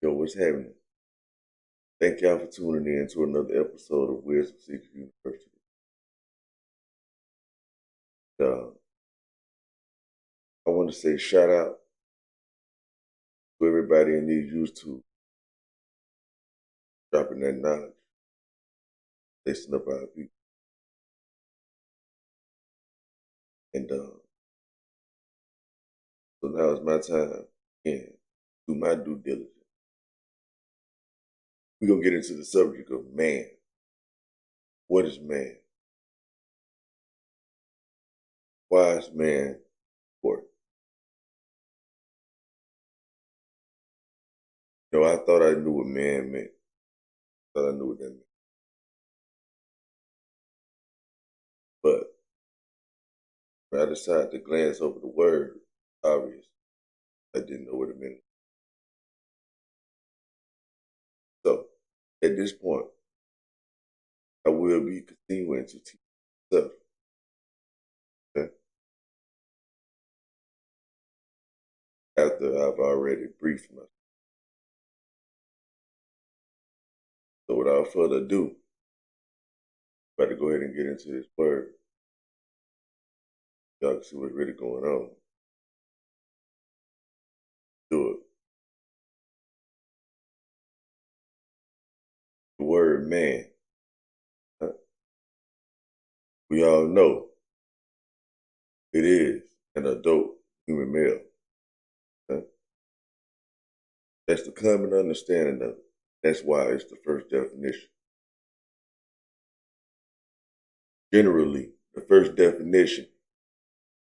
Yo, what's happening? Thank y'all for tuning in to another episode of Wisdom Seekers University. I want to say shout out to everybody in these YouTube dropping that knowledge, listen up our people. And so now it's my time again to do my due diligence. We're going to get into the subject of man. What is man? Why is man important? I thought I knew what man meant. I thought I knew what that meant. But when I decided to glance over the word, obvious, I didn't know what it meant. So, at this point, I will be continuing to teach myself. Okay? After I've already briefed myself. So without further ado, I'm about to go ahead and get into this word. Y'all can see what's really going on. Do it. The word man. We all know it is an adult human male. That's the common understanding of it. That's why it's the first definition. Generally, the first definition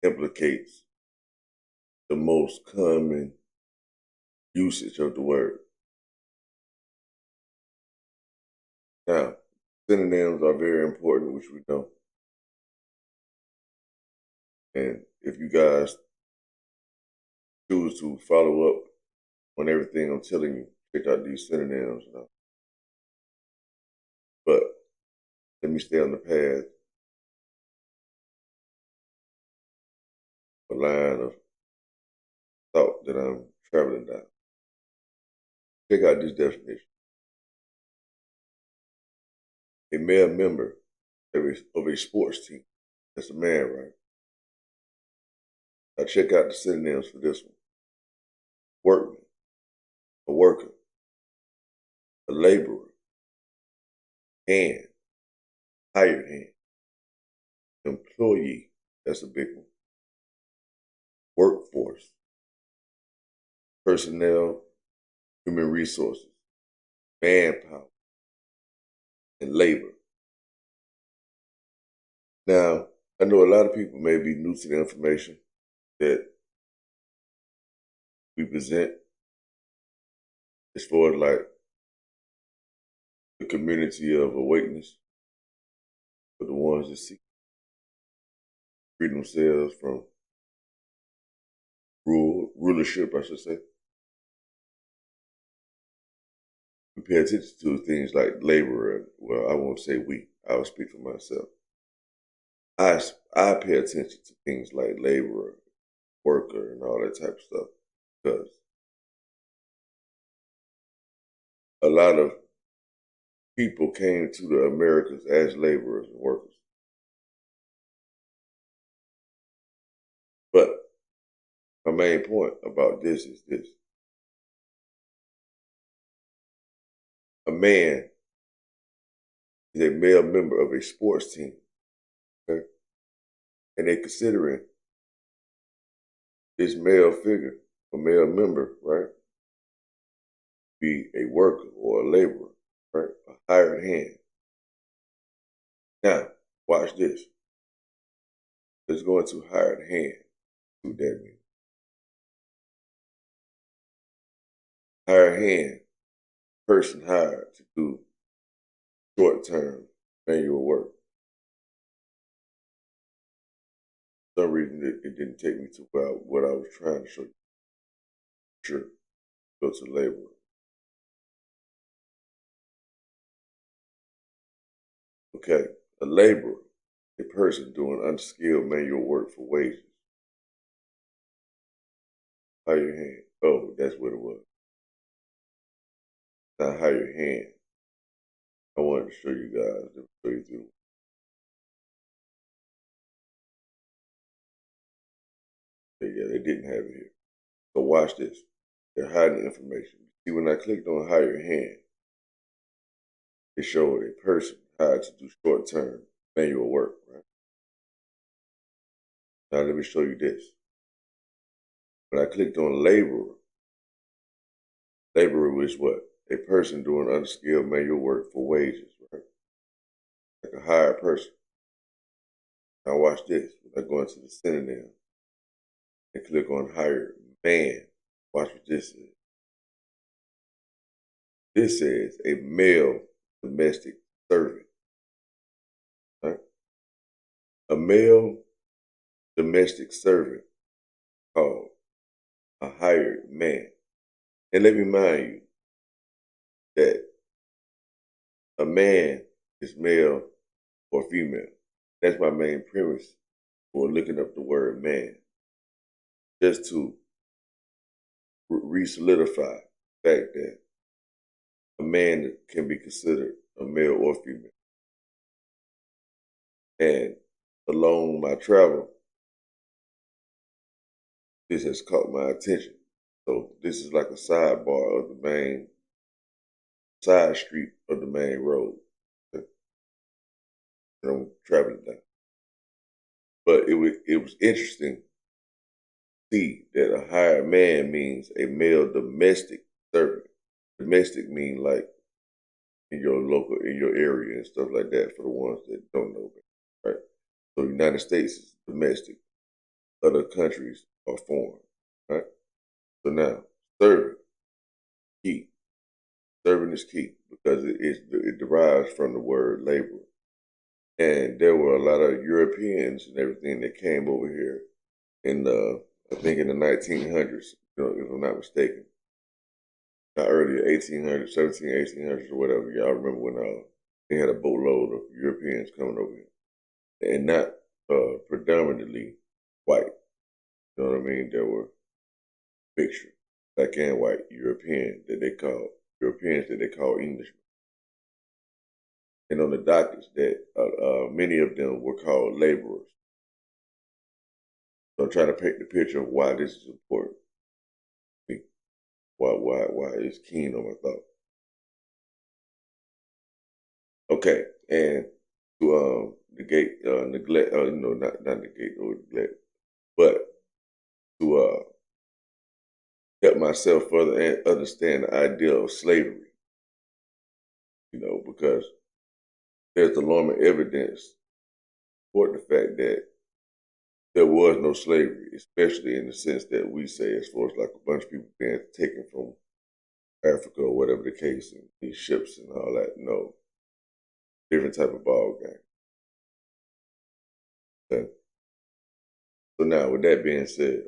implicates the most common usage of the word. Now, synonyms are very important, which we know. And if you guys choose to follow up on everything I'm telling you, check out these synonyms. But let me stay on the path, a line of thought that I'm traveling down. Check out this definition. A male member of a sports team. That's a man, right? Now check out the synonyms for this one. Workman, a worker, a laborer, hand, hired hand, employee, that's a big one, workforce, personnel, human resources, manpower, and labor. Now, I know a lot of people may be new to the information that we present as far as like the community of awakeness for the ones that seek to free themselves from rulership, I should say. We pay attention to things like labor. Well, I won't say we. I will speak for myself. I pay attention to things like laborer, worker, and all that type of stuff because a lot of people came to the Americas as laborers and workers. But my main point about this is this. A man is a male member of a sports team. Okay? And they're considering this male figure, a male member, right, be a worker or a laborer, right, a hired hand. Now, watch this. Let's go into hired hand. What that means? Hired hand, person hired to do short-term manual work. For some reason, it didn't take me to what I was trying to show you. Sure, go to laborer. Okay, a laborer, a person doing unskilled manual work for wages. Hired hand. Oh, that's what it was. Now, hired hand. I wanted to show you guys. Let me show you through. Yeah, they didn't have it here. So watch this. They're hiding information. See, when I clicked on hire hand, it showed a person hired to do short-term manual work, right? Now let me show you this. When I clicked on laborer is what? A person doing unskilled manual work for wages, right? Like a hired person. Now watch this. When I go into the synonym and click on hired man, watch what this is. This says a male domestic servant, right? A male domestic servant called a hired man. And let me remind you that a man is male or female. That's my main premise for looking up the word man, just to re-solidify the fact that a man can be considered a male or female. And along my travel, this has caught my attention. So this is like a sidebar of the main side street of the main road that I'm traveling down. But it was interesting to see that a hired man means a male domestic servant. Domestic mean like in your local, in your area and stuff like that, for the ones that don't know, right? So the United States is domestic. Other countries are foreign, right? So now, servant, key. Servant is key because it derives from the word labor. And there were a lot of Europeans and everything that came over here in I think in the 1900s, if I'm not mistaken. Not earlier, 1800s, 1800s or whatever. Y'all remember when they had a boatload of Europeans coming over here. And not predominantly white. You know what I mean? There were mixture, black and white Europeans that they call Englishmen. And on the dockets that many of them were called laborers. So I'm trying to paint the picture of why this is important. Why it's keen on my thought. Okay, and to negate neglect, not negate or neglect, but to help myself further understand the idea of slavery. Because there's alarming evidence for the fact that there was no slavery, especially in the sense that we say, as far as like a bunch of people being taken from Africa or whatever the case, and these ships and all that. No, different type of ball game. Okay. So now, with that being said,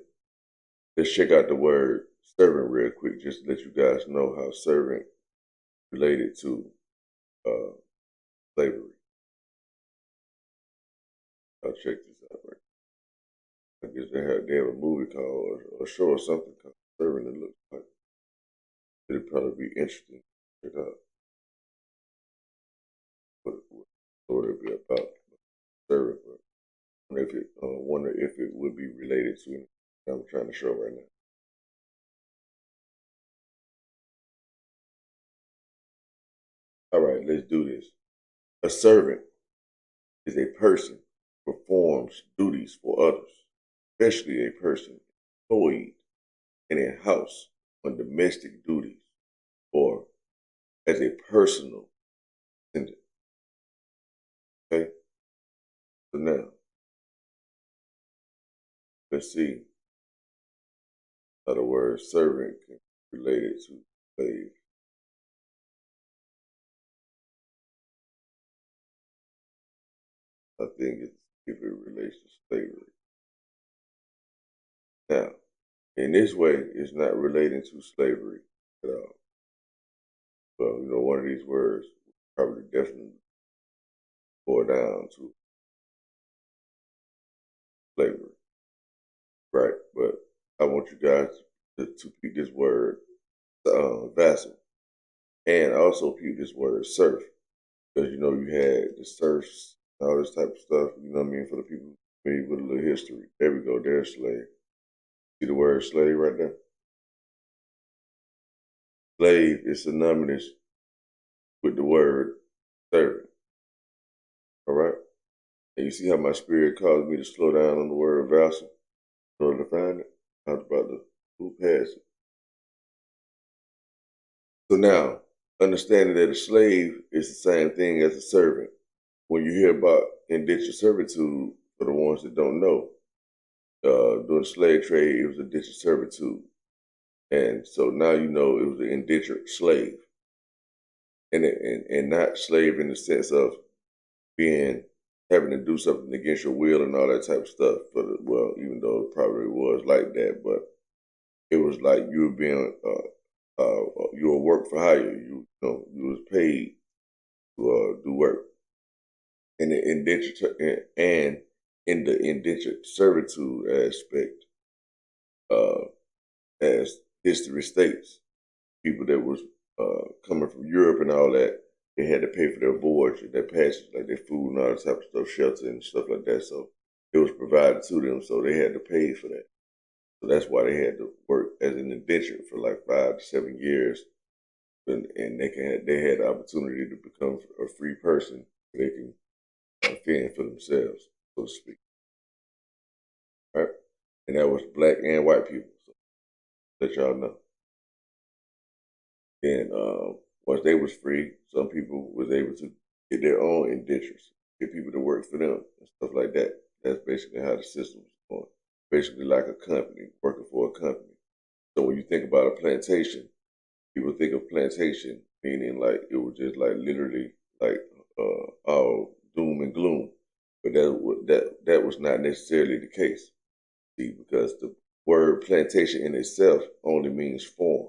let's check out the word servant real quick, just to let you guys know how servant related to slavery. I'll check this out right. I guess they have a movie called or a show or something called Servant. It looks like it'd probably be interesting to check out what it'd be about. Servant, but wonder if it would be related to anything I'm trying to show right now. All right, let's do this. A servant is a person who performs duties for others, especially a person employed in a house on domestic duties or as a personal attendant. Okay? So now, let's see how the word servant can be related to slave. I think it's if it relates to slavery. Now, in this way, it's not relating to slavery at all. Well, one of these words probably definitely go down to slavery. Right, but I want you guys to keep this word vassal. And I also peep this word serf, because you know you had the serfs, all this type of stuff. You know what I mean? For the people familiar with a little history, there we go. There's slave. See the word slave right there? Slave is synonymous with the word servant. All right. And you see how my spirit caused me to slow down on the word vassal in order to find it? I was about to move past it. So now, understanding that a slave is the same thing as a servant. When you hear about indentured servitude, for the ones that don't know, during the slave trade, it was indentured servitude. And so now you know it was an indentured slave. And not slave in the sense of being having to do something against your will and all that type of stuff. Well, even though it probably was like that, but it was like you were being you were work for hire. You know you was paid to do work. And the indentured and in the indentured servitude aspect, as history states, people that was coming from Europe and all that, they had to pay for their voyage, their passage, like their food and all that type of stuff, shelter and stuff like that. So it was provided to them, so they had to pay for that. So that's why they had to work as an indentured for like 5 to 7 years, and they had the opportunity to become a free person. They can fend for themselves, so to speak. Right? And that was black and white people. So let y'all know. And once they was free, some people was able to get their own indentures, get people to work for them and stuff like that. That's basically how the system was going. Basically like a company, working for a company. So when you think about a plantation, people think of plantation meaning like it was just like literally like all doom and gloom. But that was not necessarily the case. See, because the word plantation in itself only means farm,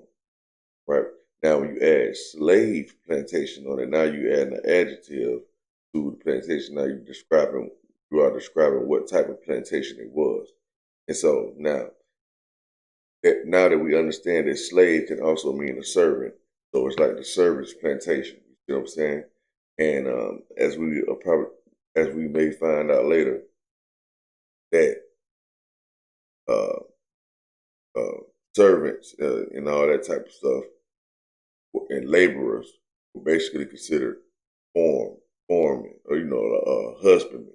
right? Now, when you add slave plantation on it, now you add an adjective to the plantation. Now you are describing what type of plantation it was. And so now that we understand that slave can also mean a servant, so it's like the servant's plantation. You see what I'm saying? And as we may find out later, that uh, uh, servants and all that type of stuff and laborers were basically considered foreman, or husbandman.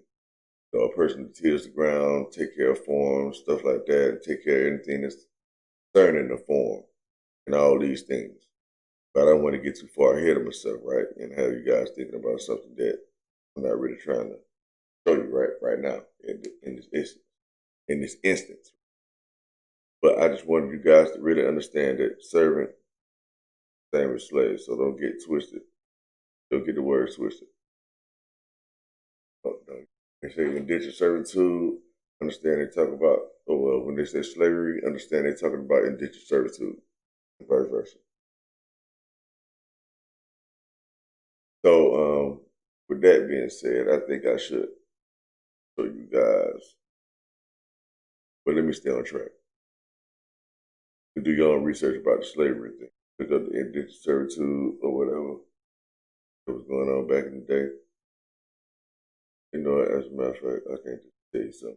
You know, a person that tills the ground, take care of farms, stuff like that, and take care of anything that's concerning the farm and all these things. But I don't want to get too far ahead of myself, right? And have you guys thinking about something that I'm not really trying to show you right now in this instance. But I just wanted you guys to really understand that servant, same as slave. So don't get twisted. Don't get the words twisted. They say indentured servitude, understand they talk about, when they say slavery, understand they talking about indentured servitude, and vice versa. So, with that being said, I think I should show you guys, but let me stay on track. You do your own research about the slavery thing. Look up the indentured servitude or whatever that was going on back in the day. You know, as a matter of fact, I can't just tell you something.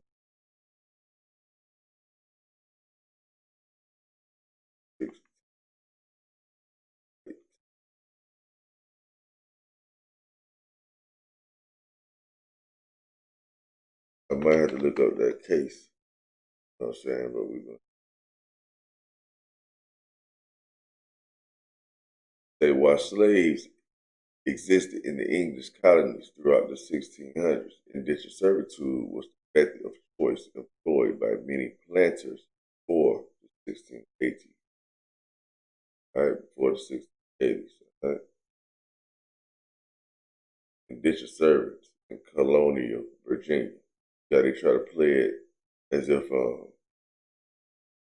I might have to look up that case. You know what I'm saying? But we're going to say why slaves existed in the English colonies throughout the 1600s. Indentured servitude was the method of choice employed by many planters before the 1680s. All right, before the 1680s. Right? Indentured servants in colonial Virginia. Now they try to play it as if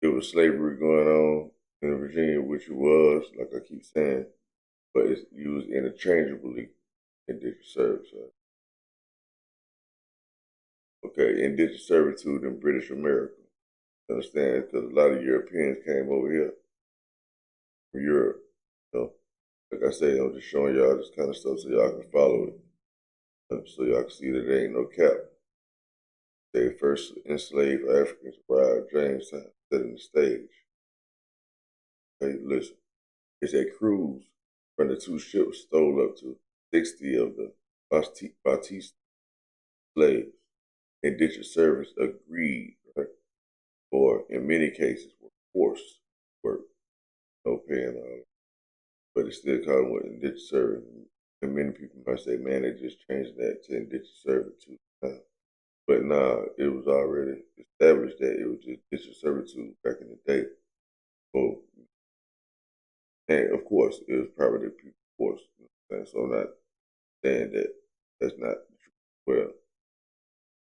there was slavery going on in Virginia, which it was, like I keep saying, but it's used interchangeably in different services. Okay, indentured servitude in British America. Understand? Because a lot of Europeans came over here from Europe, you know, Like I say, I'm just showing y'all this kind of stuff so y'all can follow it. So y'all can see that there ain't no cap. They first enslaved Africans arrived at Jamestown, setting the stage. Hey, listen, it's a cruise from the two ships stole up to 60 of the Batista slaves. Indentured servants agreed, right? Or in many cases were forced work, no paying all that. But it's still called what indentured servant. And many people might say, man, they just changed that to indentured servitude. But nah, it was already established that it was just indentured servitude back in the day. So, and of course, it was probably the people forced. You know, so I'm not saying that that's not true. Well,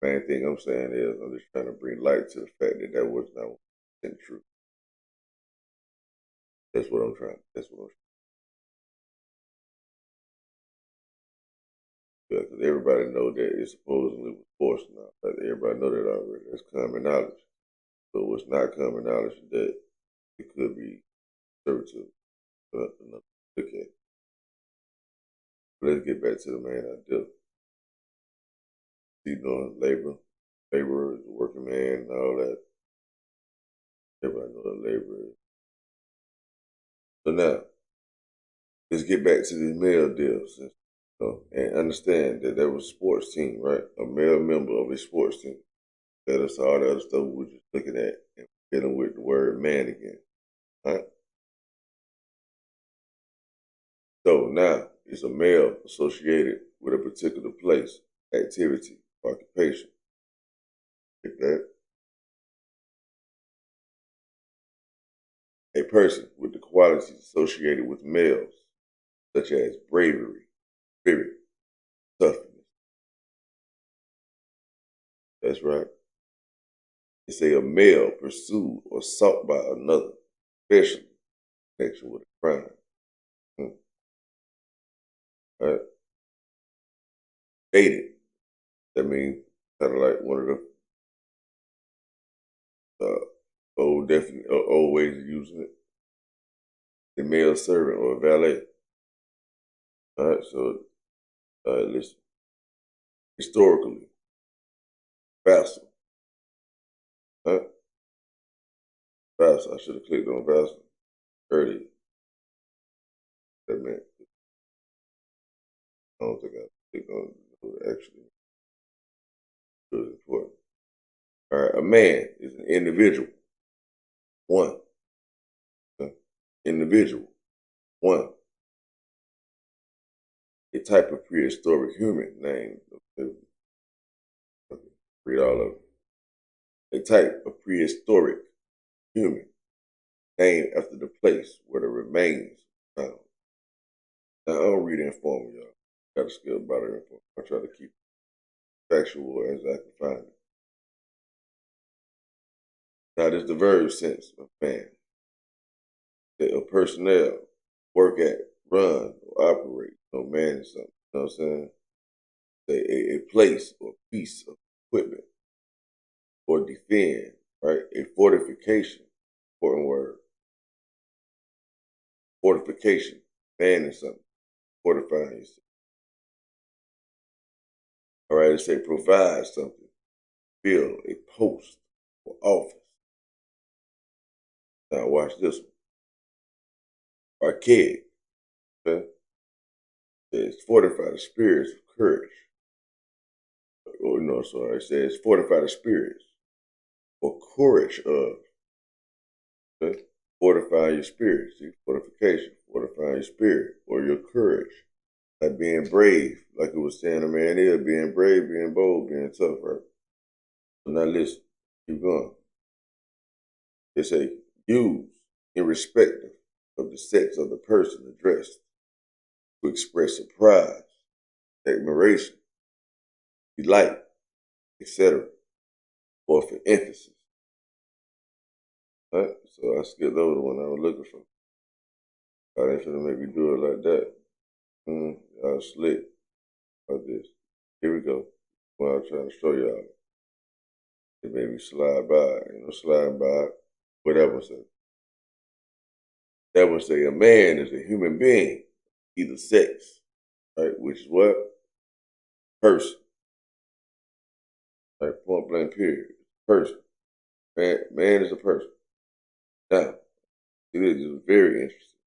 main thing I'm saying is I'm just trying to bring light to the fact that that was not true. That's what I'm trying. That's what I'm trying. Because everybody know that it supposedly was forced now. Like everybody know that already. That's common knowledge. So what's not common knowledge is that it could be servitude. Look at it. But let's get back to the main idea. You know, laborer is a working man and all that. Everybody know that labor is. So now, let's get back to these male deals. And understand that there was a sports team, right? A male member of a sports team. That's all the other stuff we were just looking at and dealing with the word man again. Right? So now it's a male associated with a particular place, activity, occupation. Like that. A person with the qualities associated with males, such as bravery, spirit, toughness. That's right. They say a male pursued or sought by another, especially in connection with a crime. Right? Dated. That means kind of like one of the old ways of using it. A male servant or a valet. All right, so listen. Historically, vassal. Huh? Vassal. I should have clicked on vassal earlier. That meant I don't think I clicked on it actually. It was important. All right, a man is an individual. One. Individual. One. A type of prehistoric human named. Read all of it. A type of prehistoric human named after the place where the remains are found. Now, I don't read informal, y'all. Got to skill about it. I try to keep it factual as I can find it. Now, there's the verb sense of man. A personnel, work at, run, or operate, man is something. You know what I'm saying? A place or piece of equipment or defend, right? A fortification, important word. Fortification, man is something. Fortifying yourself. All right, let's say provide something, fill a post or office. Now watch this one. Archaic, okay? It's fortify the spirits of courage. Or no, sorry, it says fortify the spirits or courage of. Okay? Fortify your spirit. See, fortification, fortify your spirit or your courage. Like being brave, like it was saying a man is, being brave, being bold, being tough, right? So now listen, keep going. It say use irrespective of the sex of the person addressed to express surprise, admiration, delight, etc., or for emphasis. Right? So I skipped over the one I was looking for. I didn't finna make me do it like that. Y'all slick like this. Here we go. What I'm trying to show y'all. It made me slide by, slide by. What that one say? That one say a man is a human being either sex, right? Which is what? Person. Right? Point blank period. Person. Man is a person. Now, it is very interesting.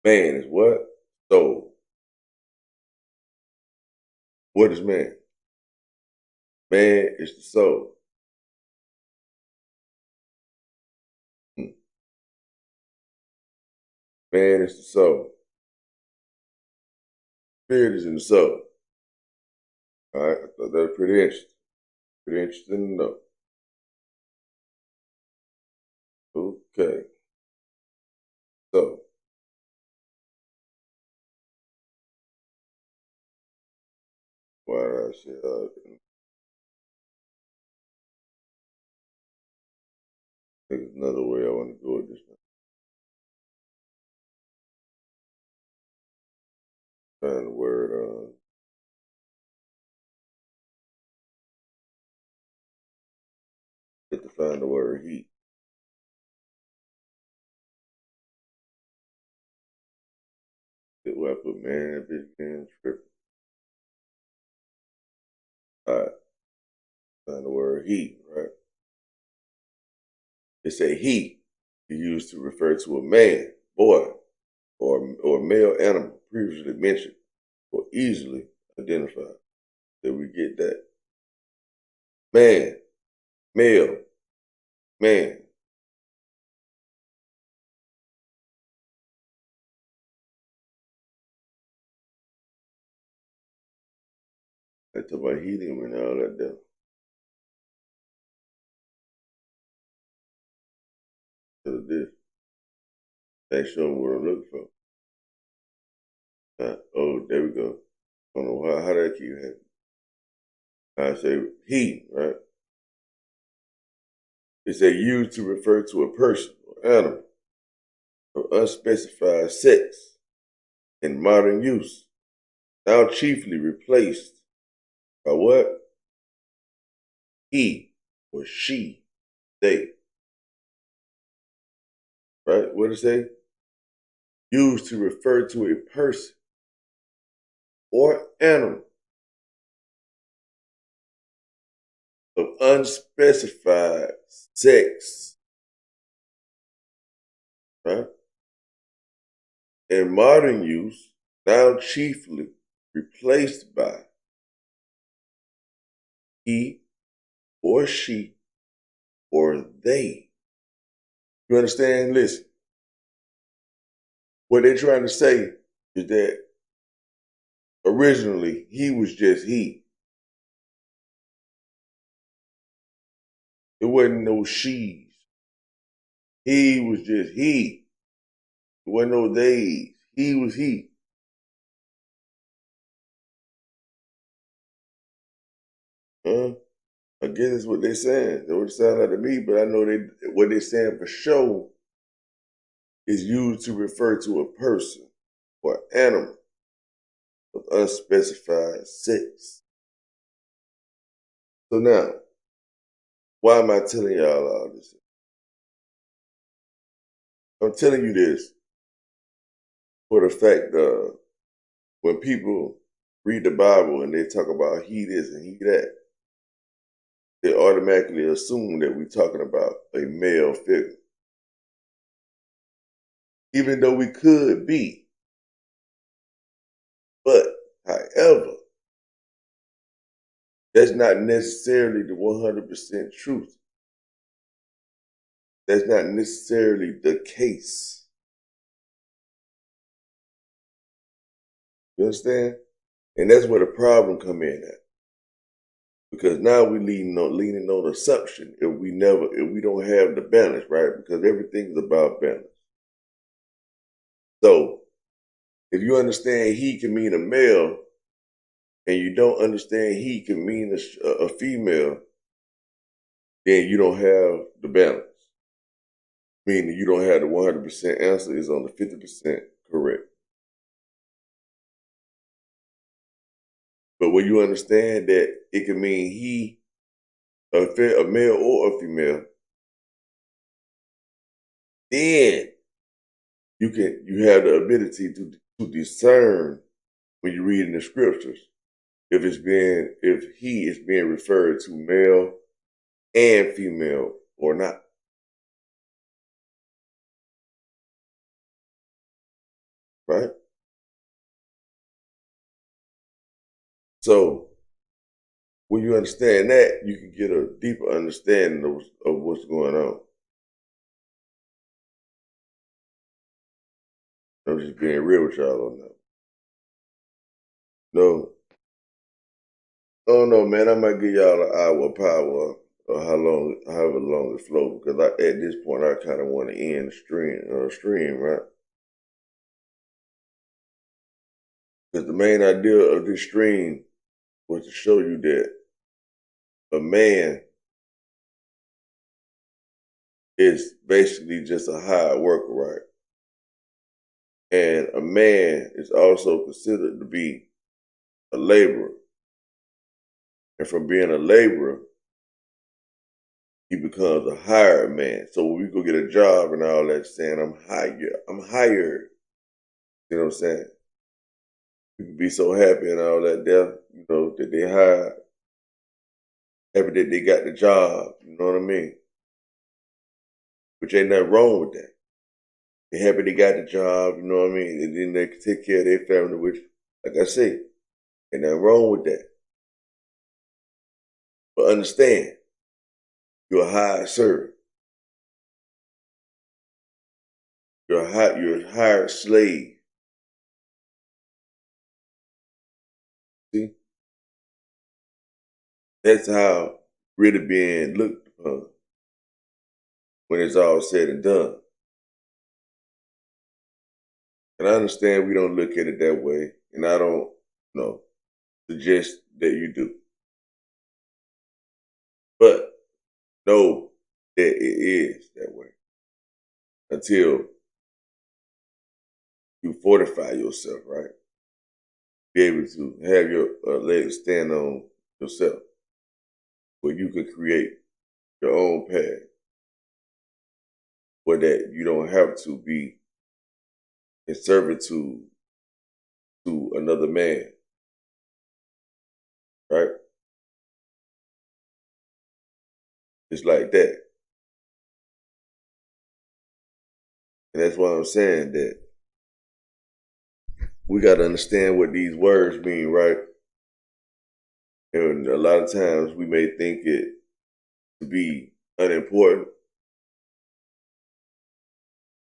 Man is what? Soul. What is man? Man is the soul. Man is the soul. Spirit is in the soul. All right, I thought that was pretty interesting. Pretty interesting to know. Okay, so why did I say there's another way I want to go with this. Find the word. Get to find the word heat. Where I put man, bitch, man, tripping. All right, find the word heat. Right. It's a he used to refer to a man, boy, or male animal previously mentioned or easily identified. That we get that. Man, male, man. I talk about helium and all that there. So this. They show me what I'm looking for. Oh, there we go. I don't know how that keep happening. I say he, right? It's a used to refer to a person or animal of unspecified sex in modern use, now chiefly replaced by what? He or she, they. Right? What does it say? Used to refer to a person or animal of unspecified sex, right? In modern use, now chiefly replaced by he or she or they. You understand? Listen, what they're trying to say is that originally he was just he. It wasn't no she's. He was just he. It wasn't no theys. He was he. Huh? I guess that's what they're saying. That's what it sounds like to me, but I know what they're saying for sure is used to refer to a person or animal of unspecified sex. So now, why am I telling y'all all this? I'm telling you this for the fact when people read the Bible and they talk about he this and he that, they automatically assume that we're talking about a male figure. Even though we could be. But, however, that's not necessarily the 100% truth. That's not necessarily the case. You understand? And that's where the problem come in at. Because now we're leaning on assumption if we don't have the balance, right? Because everything's about balance. So if you understand he can mean a male and you don't understand he can mean a female, then you don't have the balance. Meaning you don't have the 100% answer, is on the 50% correct. But when you understand that it can mean he, a male or a female, then you have the ability to to discern when you read in the scriptures if he is being referred to male and female or not. Right? So when you understand that, you can get a deeper understanding of what's going on. I'm just being real with y'all on that. No, I don't know, man. I might give y'all an hour power or however long it flows, because at this point I kind of want to end the stream, right? Because the main idea of this stream was to show you that a man is basically just a hired worker, right? And a man is also considered to be a laborer. And from being a laborer, he becomes a hired man. So when we go get a job and all that, saying I'm hired. You know what I'm saying? People be so happy and all that there, that they hired. Happy that they got the job, you know what I mean? Which ain't nothing wrong with that. They happy they got the job, you know what I mean? And then they can take care of their family, which, like I say, ain't nothing wrong with that. But understand, you're a hired servant. You're a hired slave. See? That's how really being looked upon when it's all said and done. And I understand we don't look at it that way, and I don't, suggest that you do. But know that it is that way until you fortify yourself, right? Be able to have your legs stand on yourself, where you can create your own path, where that you don't have to be in servitude to another man, right? It's like that. And that's why I'm saying that we got to understand what these words mean, right? And a lot of times we may think it to be unimportant.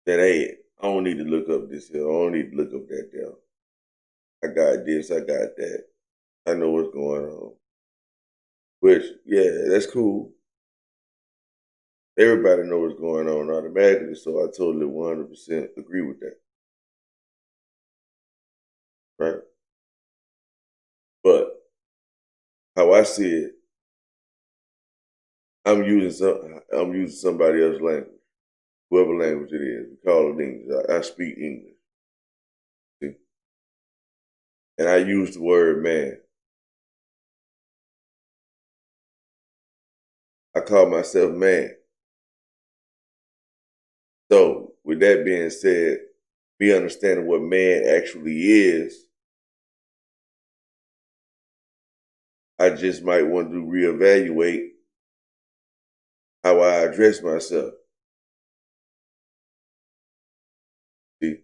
That, hey, I don't need to look up this here. I don't need to look up that there. I got this. I got that. I know what's going on. Which, yeah, that's cool. Everybody knows what's going on automatically, so I totally 100% agree with that. Right? But how I see it, I'm using somebody else's language, whatever language it is. We call it English. I speak English. See? And I use the word man. I call myself man. So, with that being said, me understanding what man actually is, I just might want to reevaluate how I address myself. See?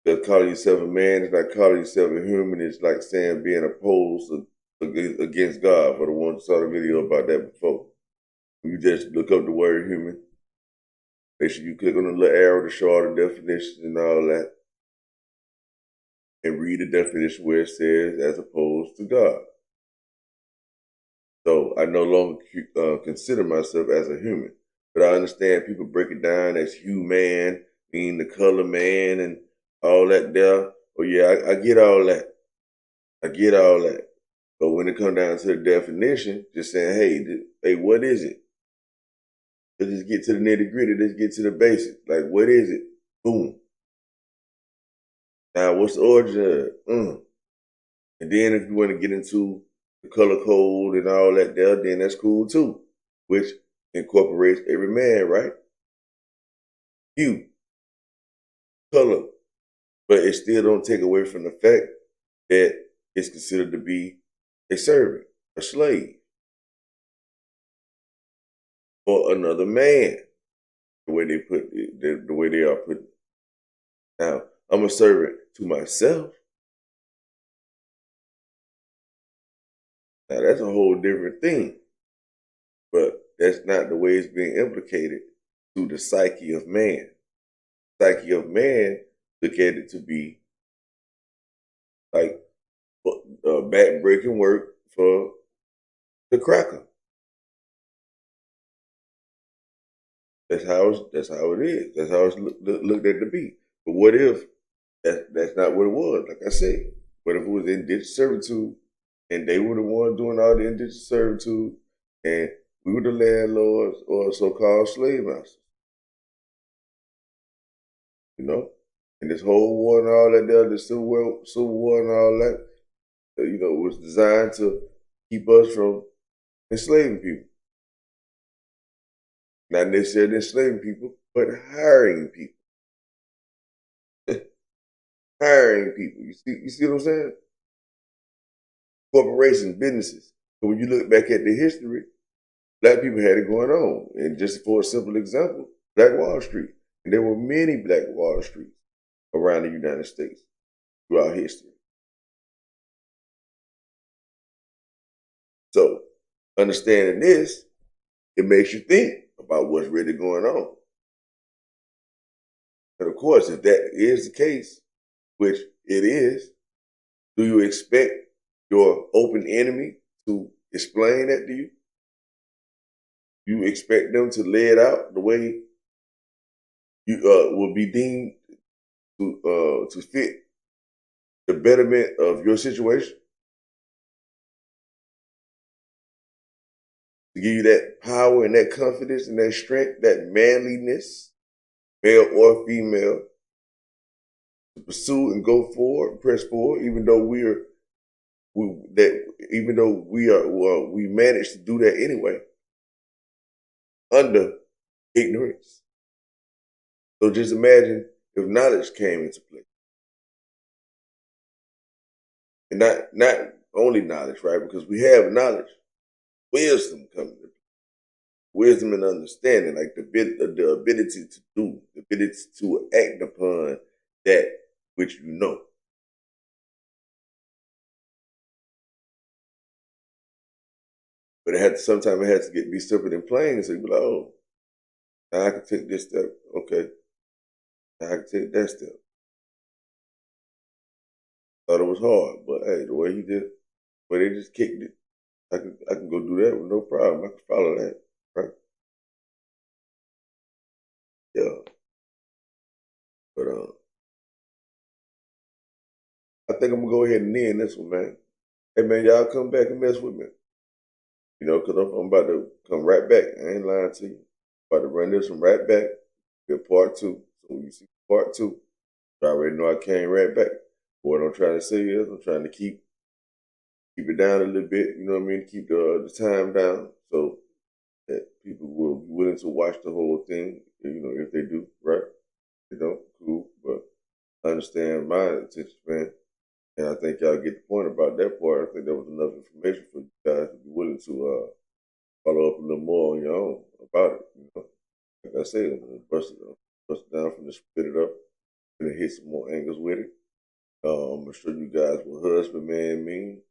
Because calling yourself a man is like calling yourself a human. It's like saying being opposed against God. For the one who saw the video about that before. You just look up the word human. Make sure you click on the little arrow to show all the definitions and all that. And read the definition where it says as opposed to God. So I no longer consider myself as a human. But I understand people break it down as human, meaning the color man and all that there. Oh yeah, I get all that. I get all that. But when it comes down to the definition, just saying, hey, what is it? Let's just get to the nitty gritty. Let's get to the basics. Like, what is it? Boom. Now, what's the origin of it? And then if you want to get into the color code and all that there, then that's cool too, which incorporates every man, right? You. color, but it still don't take away from the fact that it's considered to be a servant, a slave, or another man. The way they put it, the way they are put it. Now, I'm a servant to myself. Now that's a whole different thing, but that's not the way it's being implicated to the psyche of man. Psyche of man look at it to be like back-breaking work for the cracker. That's how it is. That's how it's looked at to be. But what if that's not what it was? Like I said, what if it was indentured servitude, and they were the ones doing all the indentured servitude, and we were the landlords or so-called slave masters? You know, and this whole war and all that, the Civil War and all that, was designed to keep us from enslaving people. Not necessarily enslaving people, but hiring people. Hiring people. You see what I'm saying? Corporations, businesses. So when you look back at the history, black people had it going on. And just for a simple example, Black Wall Street. And there were many Black Wall Streets around the United States throughout history. So understanding this, it makes you think about what's really going on. And of course, if that is the case, which it is, do you expect your open enemy to explain that to you? You expect them to lay it out the way you will be deemed to fit the betterment of your situation? To give you that power and that confidence and that strength, that manliness, male or female, to pursue and go forward, press forward, even though we managed to do that anyway, under ignorance. So just imagine if knowledge came into play. And not only knowledge, right? Because we have knowledge, wisdom coming into play. Wisdom and understanding, like the ability to do, the ability to act upon that which you know. But sometimes it has to be simple and plain, so you be like, oh, now I can take this step. Okay. Now I can take that step. Thought it was hard, but hey, the way he did, the way they just kicked it, I can go do that with no problem. I can follow that, right? Yeah. But I think I'm gonna go ahead and end this one, man. Hey man, y'all come back and mess with me. Because I'm about to come right back. I ain't lying to you. About to run this one right back. Get part 2. So when you see part 2, you already know I came right back. What I'm trying to say is I'm trying to keep it down a little bit, you know what I mean? Keep the time down so that people will be willing to watch the whole thing, if they do, right? If they don't, cool. But I understand my intention, man. And I think y'all get the point about that part. I think that was enough information for you guys to be willing to follow up a little more on your own about it. Like I said, I'm gonna bust it down from the split it up and hit some more angles with it. I'm gonna show you guys what husband man means.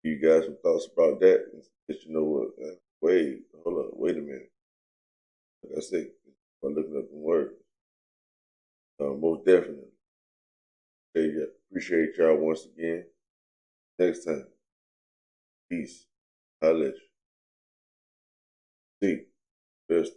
Give you guys some thoughts about that, and let you know what. Wait a minute. Like I said, I'm looking up the words. Most definitely. Appreciate y'all once again. Next time. Peace. I'll let you. See. Best.